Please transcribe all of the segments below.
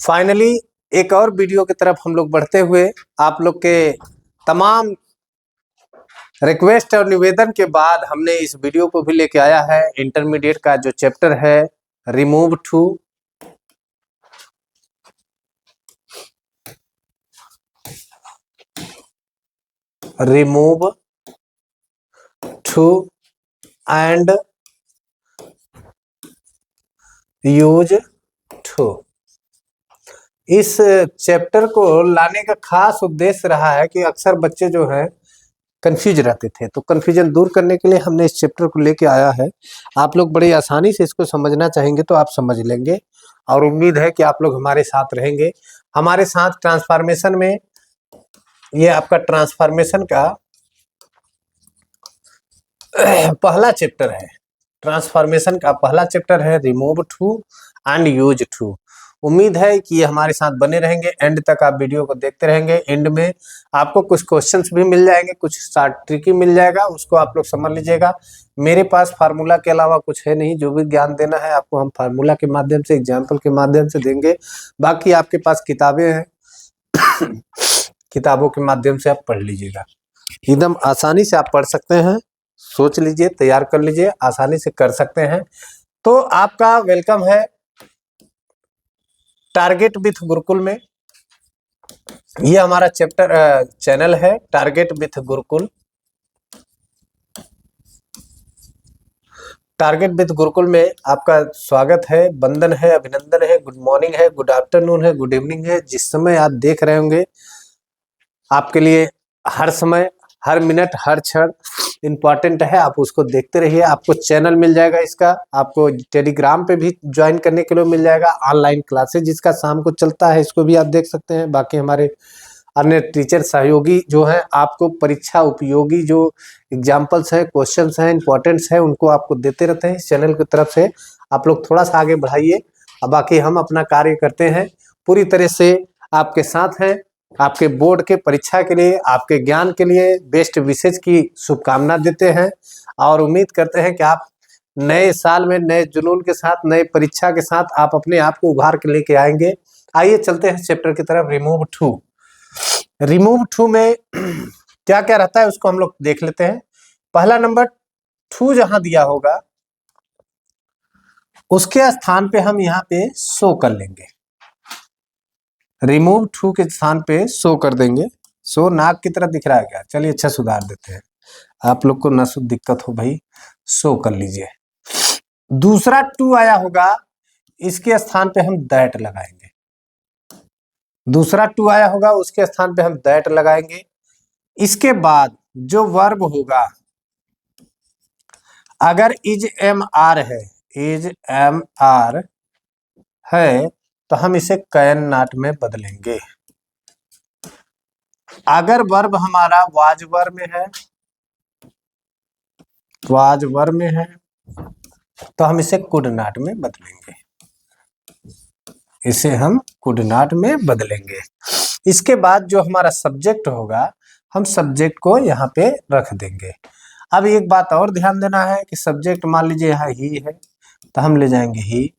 Finally एक और video की तरफ हम लोग बढ़ते हुए आप लोग के तमाम रिक्वेस्ट और निवेदन के बाद हमने इस वीडियो को भी लेके आया है। इंटरमीडिएट का जो चैप्टर है remove too and use too, इस चैप्टर को लाने का खास उद्देश्य रहा है कि अक्सर बच्चे जो हैं कंफ्यूज रहते थे, तो कंफ्यूजन दूर करने के लिए हमने इस चैप्टर को लेके आया है। आप लोग बड़ी आसानी से इसको समझना चाहेंगे तो आप समझ लेंगे, और उम्मीद है कि आप लोग हमारे साथ रहेंगे। हमारे साथ ट्रांसफॉर्मेशन में ये आपका ट्रांसफॉर्मेशन का पहला चैप्टर है। ट्रांसफॉर्मेशन का पहला चैप्टर है remove too and use too. उम्मीद है कि ये हमारे साथ बने रहेंगे, एंड तक आप वीडियो को देखते रहेंगे। एंड में आपको कुछ क्वेश्चंस भी मिल जाएंगे, कुछ शॉर्ट ट्रिक मिल जाएगा, उसको आप लोग समझ लीजिएगा। मेरे पास फार्मूला के अलावा कुछ है नहीं, जो भी ज्ञान देना है आपको हम फार्मूला के माध्यम से, एग्जाम्पल के माध्यम से देंगे। बाकी आपके पास किताबें हैं, किताबों के माध्यम से आप पढ़ लीजिएगा। एकदम आसानी से आप पढ़ सकते हैं, सोच लीजिए, तैयार कर लीजिए, आसानी से कर सकते हैं। तो आपका वेलकम है टारगेट विथ गुरुकुल में। ये हमारा चैनल है target with Gurukul. Target with Gurukul में आपका स्वागत है, वंदन है, अभिनंदन है, गुड मॉर्निंग है, गुड आफ्टरनून है, गुड इवनिंग है। जिस समय आप देख रहे होंगे आपके लिए हर समय, हर मिनट, हर क्षण इम्पॉर्टेंट है। आप उसको देखते रहिए। आपको चैनल मिल जाएगा इसका, आपको टेलीग्राम पे भी ज्वाइन करने के लिए मिल जाएगा। ऑनलाइन क्लासेज जिसका शाम को चलता है, इसको भी आप देख सकते हैं। बाकी हमारे अन्य टीचर सहयोगी जो हैं, आपको परीक्षा उपयोगी जो एग्जाम्पल्स हैं, क्वेश्चंस हैं, इंपॉर्टेंट्स हैं, उनको आपको देते रहते हैं। इस चैनल की तरफ से आप लोग थोड़ा सा आगे बढ़ाइए। अब बाकी हम अपना कार्य करते हैं, पूरी तरह से आपके साथ हैं। आपके बोर्ड के परीक्षा के लिए, आपके ज्ञान के लिए बेस्ट विशेष की शुभकामना देते हैं, और उम्मीद करते हैं कि आप नए साल में नए जुनून के साथ, नए परीक्षा के साथ आप अपने आप को उभार के लेके आएंगे। आइए चलते हैं चैप्टर की तरफ, रिमूव टू। रिमूव टू में क्या क्या रहता है उसको हम लोग देख लेते हैं। पहला नंबर, टू जहां दिया होगा उसके स्थान पे हम यहाँ पे शो कर लेंगे। रिमूव टू के स्थान पे शो कर देंगे। शो नाक की तरह दिख रहा है क्या? चलिए अच्छा सुधार देते हैं, आप लोग को ना दिक्कत हो भाई, शो कर लीजिए। दूसरा टू आया होगा, इसके स्थान पे हम दैट लगाएंगे। दूसरा टू आया होगा, उसके स्थान पे हम दैट लगाएंगे। इसके बाद जो वर्ब होगा, अगर इज एम आर है, इज एम आर है, तो हम इसे कैन नॉट में बदलेंगे। अगर वर्ब हमारा वाज वर्ब में है, वाज वर्ब में है, तो हम इसे कुड नॉट में बदलेंगे। इसे हम कुड नॉट में बदलेंगे। इसके बाद जो हमारा सब्जेक्ट होगा, हम सब्जेक्ट को यहाँ पे रख देंगे। अब एक बात और ध्यान देना है कि सब्जेक्ट मान लीजिए यहाँ ही है, तो हम ले जाएंगे ही।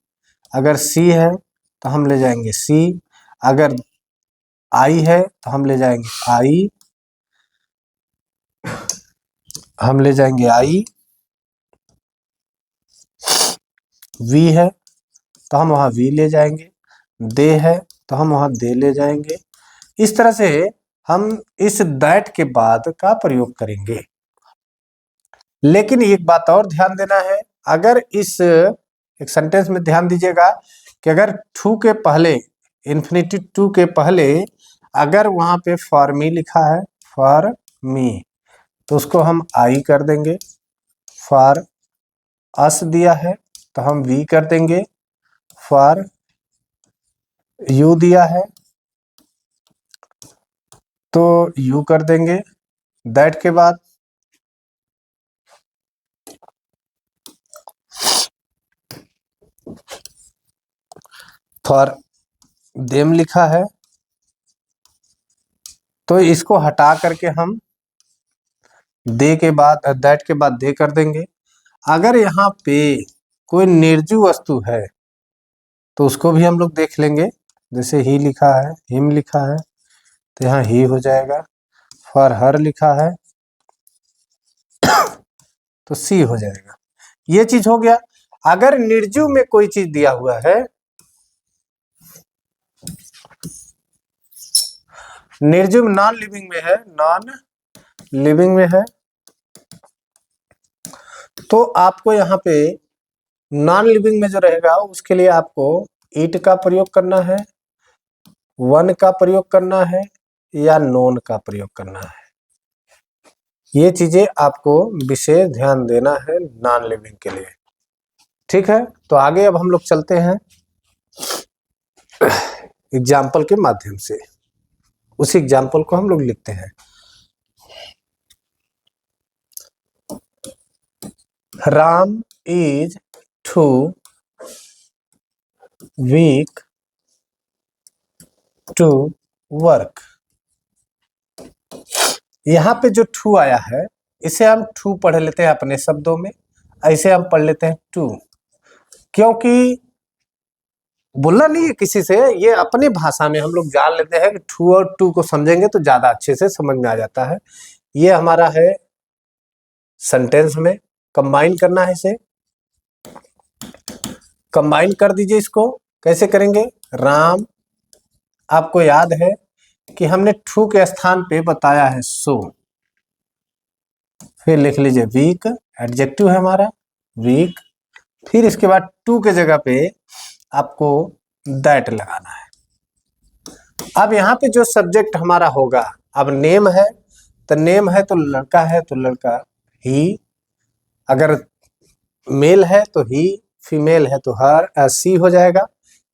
अगर सी है तो हम ले जाएंगे सी। अगर आई है तो हम ले जाएंगे आई, हम ले जाएंगे आई। वी है तो हम वहां वी ले जाएंगे। दे है तो हम वहां दे ले जाएंगे। इस तरह से हम इस दैट के बाद का प्रयोग करेंगे। लेकिन एक बात और ध्यान देना है, अगर इस एक सेंटेंस में ध्यान दीजिएगा कि अगर टू के पहले, इन्फिनिटी टू के पहले अगर वहां पे फॉर मी लिखा है, फॉर मी, तो उसको हम आई कर देंगे। फॉर अस दिया है तो हम वी कर देंगे। फॉर यू दिया है तो यू कर देंगे। दैट के बाद फॉर देम लिखा है, तो इसको हटा करके हम दे के बाद, दैट के बाद दे कर देंगे। अगर यहाँ पे कोई निर्जीव वस्तु है तो उसको भी हम लोग देख लेंगे। जैसे ही लिखा है, हिम लिखा है तो यहाँ ही हो जाएगा। फॉर हर लिखा है तो सी हो जाएगा। ये चीज हो गया। अगर निर्जीव में कोई चीज दिया हुआ है, निर्जीव नॉन लिविंग में है, नॉन लिविंग में है, तो आपको यहाँ पे नॉन लिविंग में जो रहेगा उसके लिए आपको ईट का प्रयोग करना है, वन का प्रयोग करना है या नोन का प्रयोग करना है। ये चीजें आपको विशेष ध्यान देना है नॉन लिविंग के लिए। ठीक है, तो आगे अब हम लोग चलते हैं एग्जाम्पल के माध्यम से। उस एग्जाम्पल को हम लोग लिखते हैं। Ram is too weak to work. यहाँ पे जो टू आया है इसे हम टू पढ़ लेते हैं अपने शब्दों में, ऐसे हम पढ़ लेते हैं टू, क्योंकि बोलना नहीं है किसी से, ये अपने भाषा में हम लोग जान लेते हैं कि टू और टू को समझेंगे तो ज्यादा अच्छे से समझ में आ जाता है। ये हमारा है सेंटेंस में कंबाइन करना है, इसे कंबाइन कर दीजिए। इसको कैसे करेंगे? राम, आपको याद है कि हमने टू के स्थान पे बताया है सो, फिर लिख लीजिए वीक, एडजेक्टिव है हमारा वीक, फिर इसके बाद टू के जगह पे आपको दैट लगाना है। अब यहाँ पे जो सब्जेक्ट हमारा होगा, अब नेम है तो नेम है तो लड़का है तो लड़का ही, अगर मेल है तो ही, फीमेल है तो हर, सी हो जाएगा।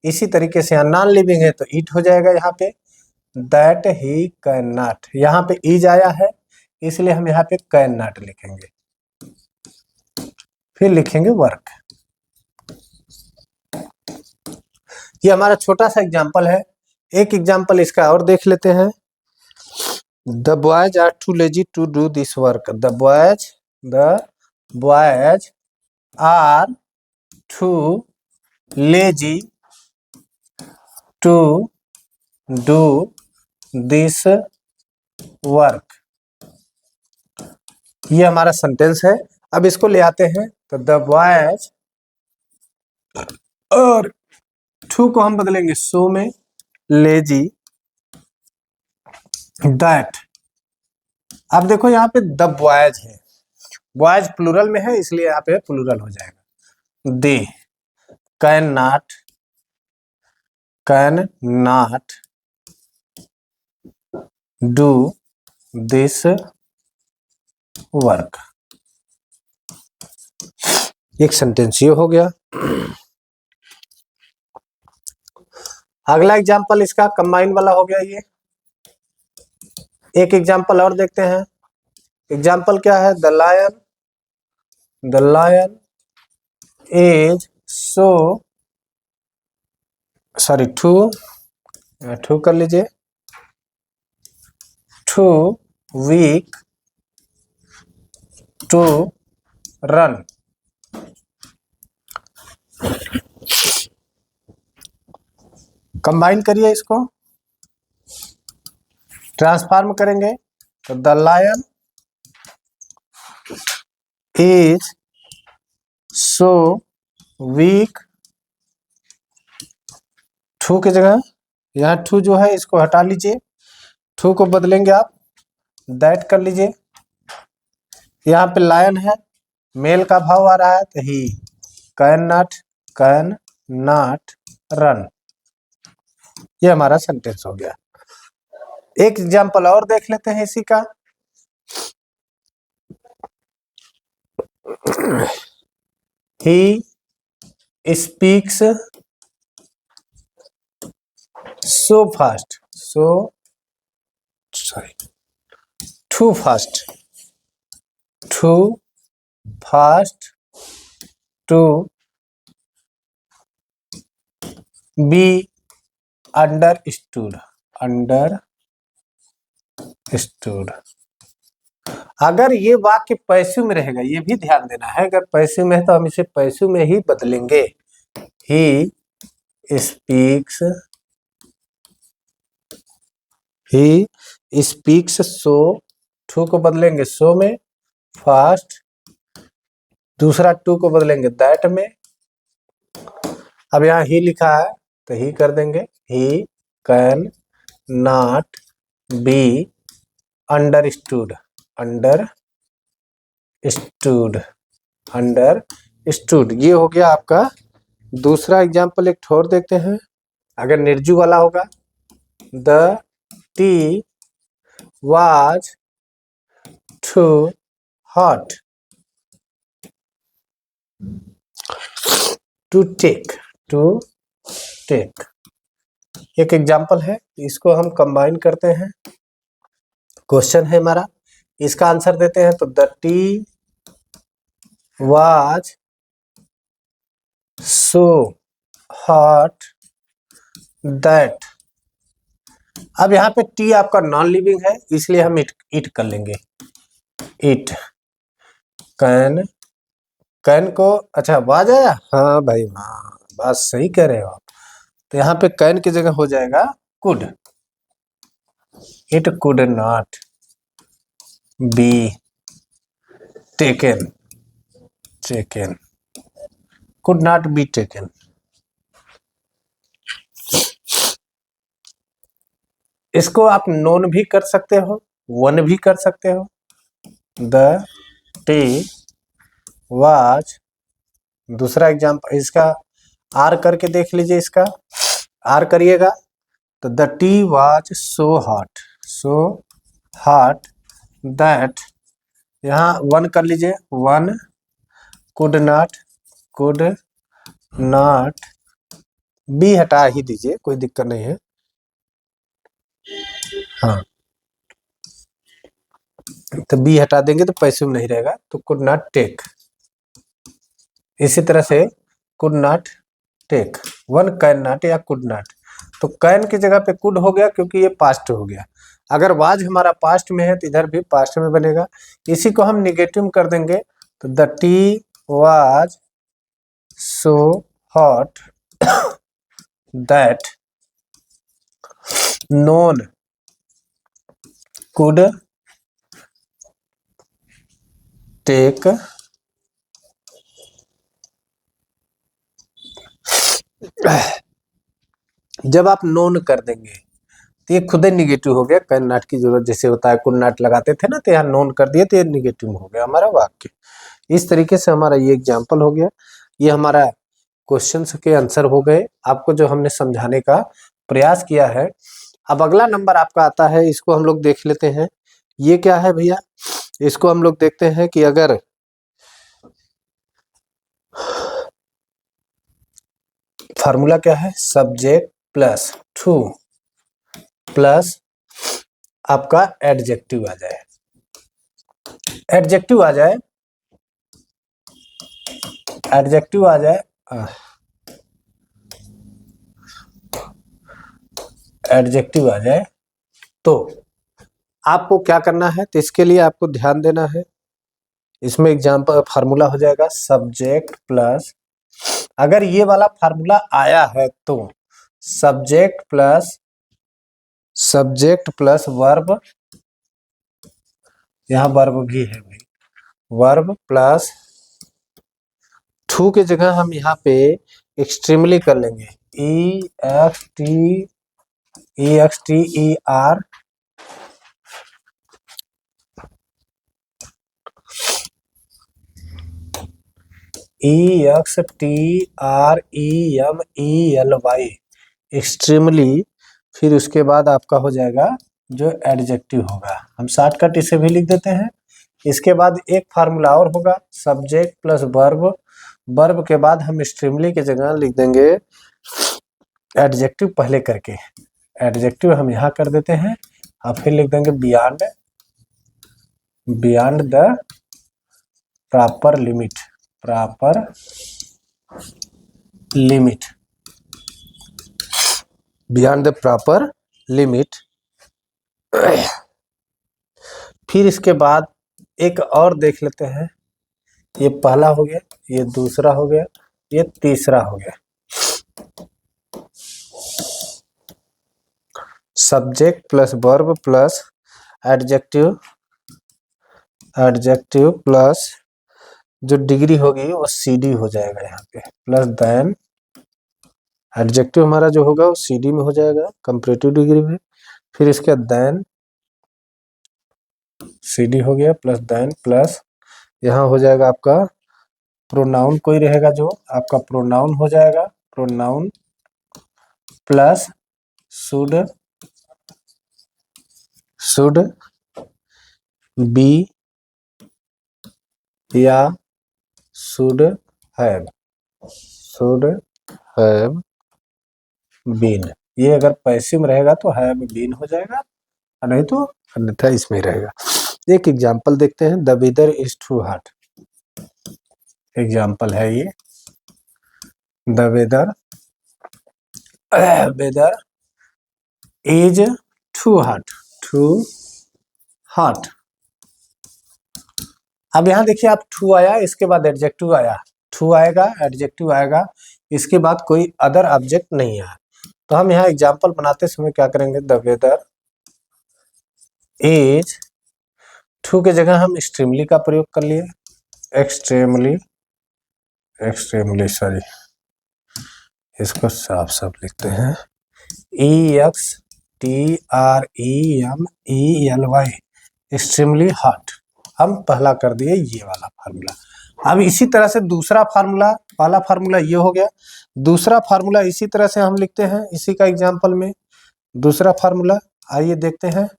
इसी तरीके से यहाँ नॉन लिविंग है तो इट हो जाएगा। यहाँ पे दैट ही कैन नॉट, यहाँ पे इज आया है इसलिए हम यहाँ पे कैन नॉट लिखेंगे, फिर लिखेंगे वर्क। ये हमारा छोटा सा एग्जाम्पल है। एक एग्जाम्पल इसका और देख लेते हैं। The boys are too lazy to do this work. The boys are too lazy to do this work. ये हमारा सेंटेंस है। अब इसको ले आते हैं तो द बॉयज, और टू को हम बदलेंगे सो में, लेजी दैट। अब देखो यहाँ पे द बॉयज है, बॉयज प्लूरल में है इसलिए यहाँ पे प्लूरल हो जाएगा। They can not do this work. एक सेंटेंस ये हो गया। अगला एग्जाम्पल इसका कंबाइन वाला हो गया। ये एक एग्जाम्पल और देखते हैं। एग्जाम्पल क्या है? The lion is so, sorry too कर लीजिए, too weak to run. Combine करिए, इसको ट्रांसफॉर्म करेंगे तो the lion is so weak, too की जगह यहाँ टू जो है इसको हटा लीजिए, टू को बदलेंगे आप दैट कर लीजिए। यहाँ पे लायन है, मेल का भाव आ रहा है तो ही, कैन नॉट रन। ये हमारा सेंटेंस हो गया। एक एग्जाम्पल और देख लेते हैं इसी का। He speaks so fast, too fast to be understood. अगर ये वाक्य पैसिव में रहेगा, ये भी ध्यान देना है, अगर पैसिव में है तो हम इसे पैसिव में ही बदलेंगे। He speaks he speaks so, too को बदलेंगे सो में, फास्ट, दूसरा टू को बदलेंगे दैट में। अब यहाँ ही लिखा है तो ही कर देंगे, he can not be understood, understood. ये हो गया आपका दूसरा एग्जाम्पल। एक और देखते हैं, अगर निर्जू वाला होगा, the tea was too hot to take, एक एग्जाम्पल है, इसको हम कंबाइन करते हैं। क्वेश्चन है हमारा, इसका आंसर देते हैं तो the tea was so hot that. अब यहाँ पे टी आपका नॉन लिविंग है, इसलिए हम इट कर लेंगे, इट कैन, कैन को अच्छा वाज आया, हाँ भाई हाँ, बात सही कह रहे हो आप। तो यहाँ पे कैन की जगह हो जाएगा could, it could not be taken, could not be taken. इसको आप नोन भी कर सकते हो, वन भी कर सकते हो। द टी वाज, दूसरा एग्जाम्पल, इसका आर करके देख लीजिए, इसका आर करिएगा तो the tea was so hot that, यहाँ वन कर लीजिए, वन कुड नॉट बी हटा ही दीजिए, कोई दिक्कत नहीं है। हाँ तो बी हटा देंगे तो पैसिव नहीं रहेगा, तो कुड नॉट टेक। इसी तरह से could not take, one cannot या कुड नॉट, तो कैन की जगह पे कुड हो गया क्योंकि ये पास्ट हो गया। अगर वाज हमारा पास्ट में है तो इधर भी पास्ट में बनेगा। इसी को हम निगेटिव कर देंगे तो the tea was so hot that none could take जब आप नोन कर देंगे तो ये खुद ही निगेटिव हो गया, कैन नॉट की जरूरत जैसे होता है, कुड नॉट लगाते थे ना, तो यहाँ नोन कर दिए तो ये निगेटिव हो गया हमारा वाक्य। इस तरीके से हमारा ये एग्जाम्पल हो गया, ये हमारा क्वेश्चन के आंसर हो गए, आपको जो हमने समझाने का प्रयास किया है। अब अगला नंबर आपका आता है, इसको हम लोग देख लेते हैं। ये क्या है भैया, इसको हम लोग देखते हैं कि अगर फार्मूला क्या है, सब्जेक्ट प्लस टू प्लस आपका एडजेक्टिव आ जाए, एडजेक्टिव आ जाए, एडजेक्टिव आ जाए, एडजेक्टिव आ जाए तो आपको क्या करना है, तो इसके लिए आपको ध्यान देना है। इसमें एग्जाम्पल फार्मूला हो जाएगा सब्जेक्ट प्लस, अगर ये वाला फार्मूला आया है तो सब्जेक्ट प्लस वर्ब, यहाँ वर्ब भी है भाई, वर्ब प्लस टू की जगह हम यहाँ पे एक्सट्रीमली कर लेंगे, EXTER EXTREMELY, एक्सट्रीमली। फिर उसके बाद आपका हो जाएगा जो एडजेक्टिव होगा, हम शॉर्टकट इसे भी लिख देते हैं। इसके बाद एक फार्मूला और होगा सब्जेक्ट प्लस वर्ब, वर्ब के बाद हम एक्सट्रीमली की जगह लिख देंगे एडजेक्टिव पहले करके, एडजेक्टिव हम यहाँ कर देते हैं और फिर लिख देंगे beyond the proper limit, beyond the proper limit. फिर इसके बाद एक और देख लेते हैं, ये पहला हो गया, ये दूसरा हो गया, ये तीसरा हो गया। Subject plus verb plus adjective plus जो डिग्री होगी वो CD हो जाएगा यहाँ पे, प्लस देन एडजेक्टिव हमारा जो होगा वो CD में हो जाएगा कंपैरेटिव डिग्री में, फिर इसके देन CD हो गया प्लस देन प्लस यहाँ हो जाएगा आपका प्रोनाउन, कोई रहेगा जो आपका प्रोनाउन हो जाएगा, प्रोनाउन प्लस शुड बी या शुड हैव बीन। ये अगर पैसिव में रहेगा तो हैव बीन हो जाएगा, नहीं तो अन्यथा इसमें ही रहेगा। एक एग्जांपल देखते हैं, the weather is too hot. Example है ये, the weather is too hot. अब यहाँ देखिए आप टू आया, इसके बाद एडजेक्टिव आया, टू आएगा एडजेक्टिव आएगा, इसके बाद कोई अदर ऑब्जेक्ट नहीं आया। तो हम यहाँ एग्जांपल बनाते समय क्या करेंगे, द वेदर इज, टू के जगह हम एक्सट्रीमली का प्रयोग कर लिए, एक्सट्रीमली सॉरी, इसको साफ साफ लिखते हैं, EXTREMELY, एक्सट्रीमली हॉट। हम पहला कर दिए ये वाला फार्मूला। अब इसी तरह से दूसरा फार्मूला, पहला फार्मूला ये हो गया, दूसरा फार्मूला इसी तरह से हम लिखते हैं, इसी का एग्जांपल में दूसरा फार्मूला आइए देखते हैं।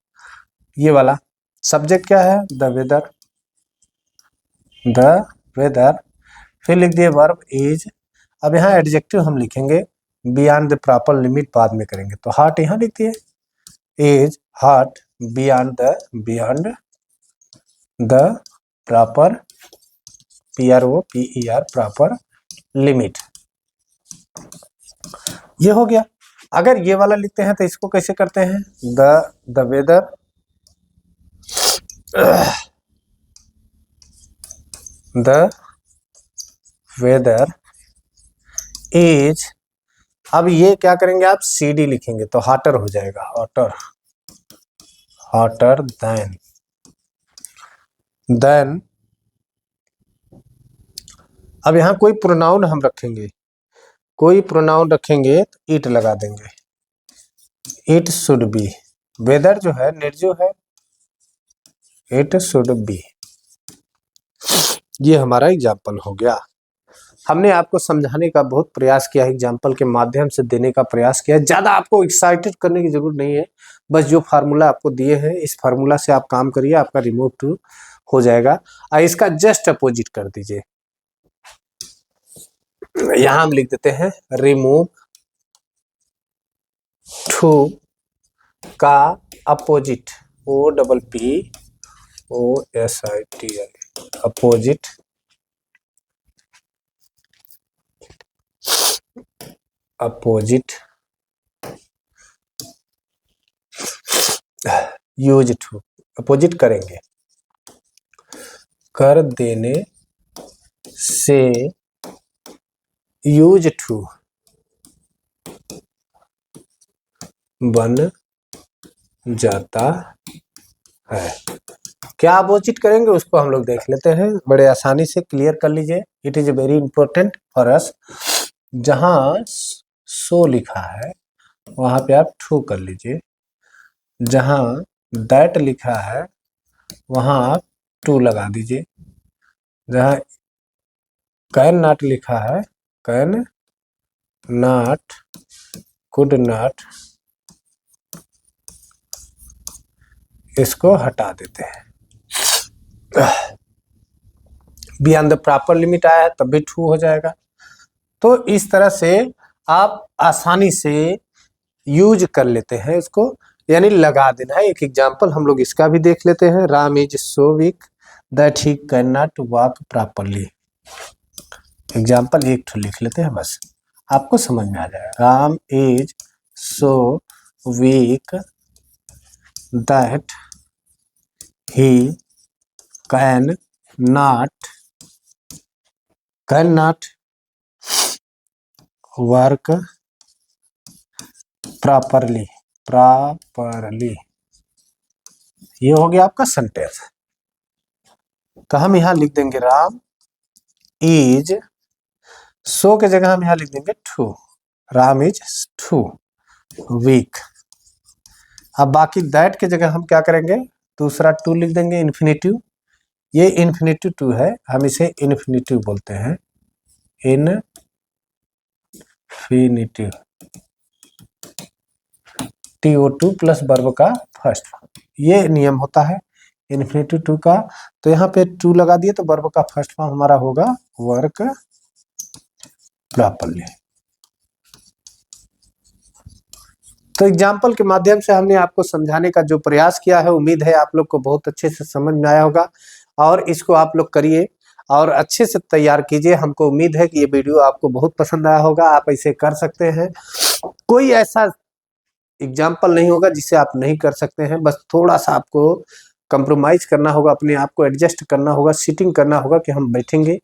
ये वाला सब्जेक्ट क्या है, द वेदर, फिर लिख दिए वर्ब इज। अब यहाँ एडजेक्टिव हम लिखेंगे बियॉन्ड द प्रॉपर लिमिट, बाद में करेंगे, तो हॉट यहाँ लिख दिए, is hot beyond the proper PROPER proper limit. ये हो गया। अगर ये वाला लिखते हैं तो इसको कैसे करते हैं, द वेदर इज, अब ये क्या करेंगे आप CD लिखेंगे तो हॉटर हो जाएगा, हॉटर देन अब यहाँ कोई प्रोनाउन हम रखेंगे, तो इट लगा देंगे, इट शुड बी, वेदर जो है निर्जो है, इट शुड बी। ये हमारा एग्जाम्पल हो गया। हमने आपको समझाने का बहुत प्रयास किया, एग्जाम्पल के माध्यम से देने का प्रयास किया। ज़्यादा आपको एक्साइटेड करने की जरूरत नहीं है, बस जो फार्मूला आपको दिए हैं इस फार्मूला से आप काम करिए, आपका रिमूव टू हो जाएगा। इसका जस्ट अपोजिट कर दीजिए, यहाँ हम लिख देते हैं रिमूव टू का opposite, OPPOSIT, opposite use too, opposite करेंगे, कर देने से यूज टू बन जाता है। क्या अपोजिट करेंगे उसको हम लोग देख लेते हैं, बड़े आसानी से क्लियर कर लीजिए। It is very important for us. जहां सो लिखा है वहां पे आप टू कर लीजिए, जहां दैट लिखा है वहां आप टू लगा दीजिए, जहां कैन नॉट लिखा है, कैन नॉट, कुड नॉट, इसको हटा देते हैं। बियॉन्ड द प्रॉपर लिमिट आया है तब भी टू हो जाएगा। तो इस तरह से आप आसानी से यूज कर लेते हैं इसको, यानी लगा देना है। एक एग्जांपल हम लोग इसका भी देख लेते हैं, Ram is so week that he can not walk properly. Example एक ठो लिख लेते हैं, बस आपको समझ में आ जाएगा। Ram is so week that he can not work properly. Properly, ये हो गया आपका सेंटेंस। तो हम यहां लिख देंगे राम इज, सो के जगह हम यहां लिख देंगे too, Ram is too weak. अब बाकी दैट के जगह हम क्या करेंगे, दूसरा टू लिख देंगे इन्फिनेटिव। ये इन्फिनेटिव टू है, हम इसे इन्फिनेटिव बोलते हैं, इन्फिनेटिव, TO2 प्लस वर्ब का फर्स्ट फॉर्म, ये नियम होता है इन्फिनेटिव टू का। तो यहाँ पे टू लगा दिए तो वर्ब का फर्स्ट फॉर्म हमारा होगा वर्क प्रॉपरली। तो एग्जाम्पल के माध्यम से हमने आपको समझाने का जो प्रयास किया है, उम्मीद है आप लोग को बहुत अच्छे से समझ में आया होगा, और इसको आप लोग करिए और अच्छे से तैयार कीजिए। हमको उम्मीद है कि ये वीडियो आपको बहुत पसंद आया होगा, आप ऐसे कर सकते हैं। कोई ऐसा एग्जाम्पल नहीं होगा जिसे आप नहीं कर सकते हैं, बस थोड़ा सा आपको कंप्रोमाइज करना होगा, अपने आप को एडजस्ट करना होगा, सीटिंग करना होगा कि हम बैठेंगे,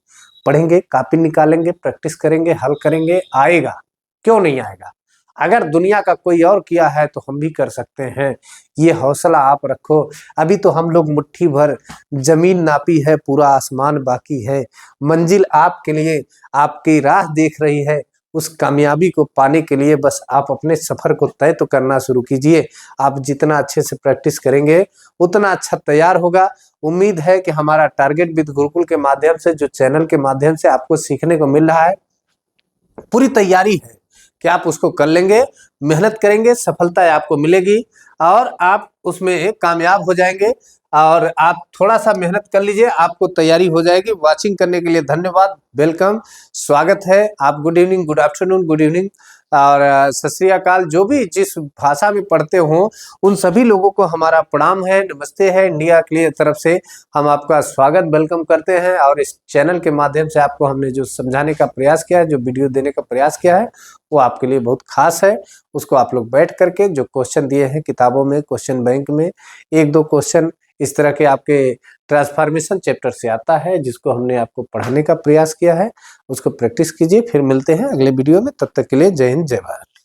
पढ़ेंगे, कॉपी निकालेंगे, प्रैक्टिस करेंगे, हल करेंगे, आएगा, क्यों नहीं आएगा। अगर दुनिया का कोई और किया है तो हम भी कर सकते हैं, ये हौसला आप रखो। अभी तो हम लोग मुट्ठी भर जमीन नापी है, पूरा आसमान बाकी है। मंजिल आपके लिए, आपकी राह देख रही है, उस कामयाबी को पाने के लिए बस आप अपने सफर को तय तो करना शुरू कीजिए। आप जितना अच्छे से प्रैक्टिस करेंगे उतना अच्छा तैयार होगा। उम्मीद है कि हमारा टारगेट विद गुरुकुल के माध्यम से, जो चैनल के माध्यम से आपको सीखने को मिल रहा है, पूरी तैयारी है कि आप उसको कर लेंगे, मेहनत करेंगे, सफलता आपको मिलेगी और आप उसमें कामयाब हो जाएंगे। और आप थोड़ा सा मेहनत कर लीजिए, आपको तैयारी हो जाएगी। वाचिंग करने के लिए धन्यवाद, वेलकम, स्वागत है। आप good evening, good afternoon, good evening और सत श्री अकाल, जो भी जिस भाषा में पढ़ते हो उन सभी लोगों को हमारा प्रणाम है, नमस्ते है। इंडिया के लिए तरफ से हम आपका स्वागत, वेलकम करते हैं। और इस चैनल के माध्यम से आपको हमने जो समझाने का प्रयास किया है, जो वीडियो देने का प्रयास किया है, वो आपके लिए बहुत खास है। उसको आप लोग बैठ करके जो क्वेश्चन दिए हैं किताबों में, क्वेश्चन बैंक में, एक दो क्वेश्चन इस तरह के आपके ट्रांसफॉर्मेशन चैप्टर से आता है, जिसको हमने आपको पढ़ाने का प्रयास किया है, उसको प्रैक्टिस कीजिए। फिर मिलते हैं अगले वीडियो में, तब तक के लिए जय हिंद, जय भारत।